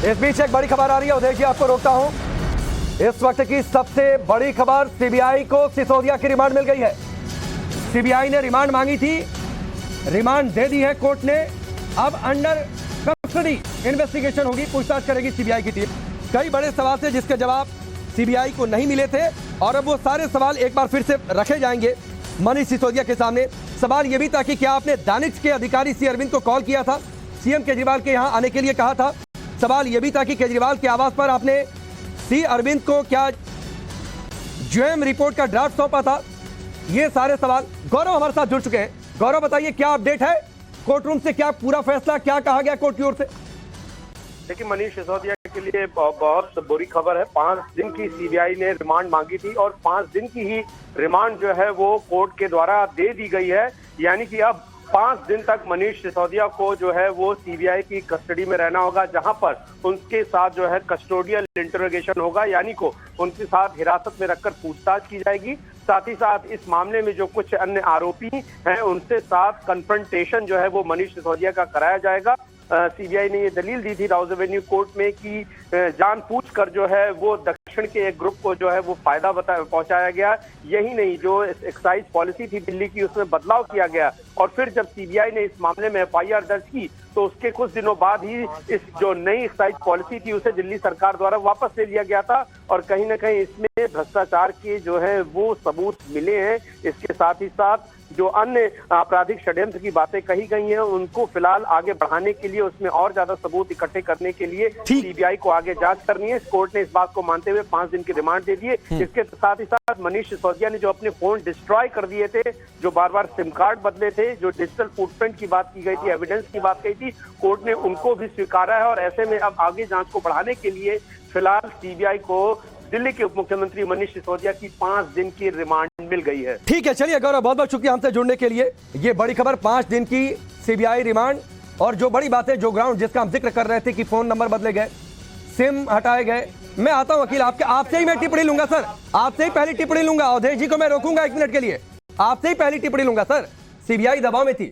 इस बीच एक बड़ी खबर आ रही है, उदय जी आपको रोकता हूं। इस वक्त की सबसे बड़ी खबर, सीबीआई को सिसोदिया की रिमांड मिल गई है। सीबीआई ने रिमांड मांगी थी, रिमांड दे दी है कोर्ट ने। अब अंडर कस्टडी इन्वेस्टिगेशन होगी, पूछताछ करेगी सीबीआई की टीम। कई बड़े सवाल थे जिसके जवाब सीबीआई को नहीं मिले थे और अब वो सारे सवाल एक बार फिर से रखे जाएंगे मनीष सिसोदिया के सामने। सवाल यह भी था कि क्या आपने दानिश के अधिकारी सी अरविंद को कॉल किया था, सीएम केजरीवाल के यहां आने के लिए कहा था। सवाल यह भी था कि केजरीवाल के आवास पर आपने सी अरविंद को क्या ज्यूएम रिपोर्ट का ड्राफ्ट सौंपा था। ये सारे सवाल। गौरव हमारे साथ जुड़ चुके हैं। गौरव बताइए क्या अपडेट है कोर्ट रूम से, क्या पूरा फैसला, क्या कहा गया कोर्ट की ओर से। देखिए, मनीष सिसोदिया के लिए बहुत बुरी खबर है। 5 दिन की सीबीआई ने रिमांड मांगी थी और 5 दिन की ही रिमांड जो है वो कोर्ट के द्वारा दे दी गई है। यानी कि अब 5 दिन तक मनीष सिसोदिया को जो है वो सीबीआई की कस्टडी में रहना होगा, जहां पर उनके साथ जो है कस्टोडियल इंटरोगेशन होगा, यानी को उनके साथ हिरासत में रखकर पूछताछ की जाएगी। साथ ही साथ इस मामले में जो कुछ अन्य आरोपी हैं उनसे साथ कन्फ्रंटेशन जो है वो मनीष सिसोदिया का कराया जाएगा। सीबीआई ने ये दलील दी थी राउज एवेन्यू कोर्ट में कि जानबूझकर जो है वो दक्षिण के एक ग्रुप को जो है वो फायदा पहुंचाया गया। यही नहीं, जो एक्साइज पॉलिसी थी दिल्ली की उसमें बदलाव किया गया और फिर जब सीबीआई ने इस मामले में एफआईआर दर्ज की तो उसके कुछ दिनों बाद ही इस जो नई एक्साइज पॉलिसी थी उसे दिल्ली सरकार द्वारा वापस ले लिया गया था और कहीं ना कहीं इसमें भ्रष्टाचार के जो है वो सबूत मिले हैं। इसके साथ ही साथ जो अन्य आपराधिक षड्यंत्र की बातें कही गई हैं उनको फिलहाल आगे बढ़ाने के लिए, उसमें और ज्यादा सबूत इकट्ठे करने के लिए सीबीआई को आगे जांच करनी है। कोर्ट ने इस बात को मानते हुए 5 दिन की रिमांड दे दिए। इसके साथ ही साथ मनीष सिसोदिया ने जो अपने फोन डिस्ट्रॉय कर दिए थे, जो बार बार सिम कार्ड बदले थे, जो डिजिटल फुटप्रिंट की बात की गई थी, एविडेंस की बात कही थी, कोर्ट ने उनको भी स्वीकारा है और ऐसे में अब आगे जांच को बढ़ाने के लिए फिलहाल सीबीआई को दिल्ली के उप मुख्यमंत्री मनीष सिसोदिया की 5 दिन की रिमांड मिल गई है। ठीक है, चलिए गौरव, बहुत बहुत शुक्रिया हमसे जुड़ने के लिए। ये बड़ी खबर, 5 दिन की सीबीआई रिमांड और जो बड़ी बात है, जो ग्राउंड जिसका हम जिक्र कर रहे थे कि फोन नंबर बदले गए, सिम हटाए गए। मैं आता हूं वकील, आपसे ही मैं टिप्पणी लूंगा सर, आपसे ही पहली टिप्पणी लूंगा। अवधेश जी को मैं रोकूंगा 1 मिनट के लिए, आपसे ही पहली टिप्पणी लूंगा सर। सीबीआई दबाव में थी,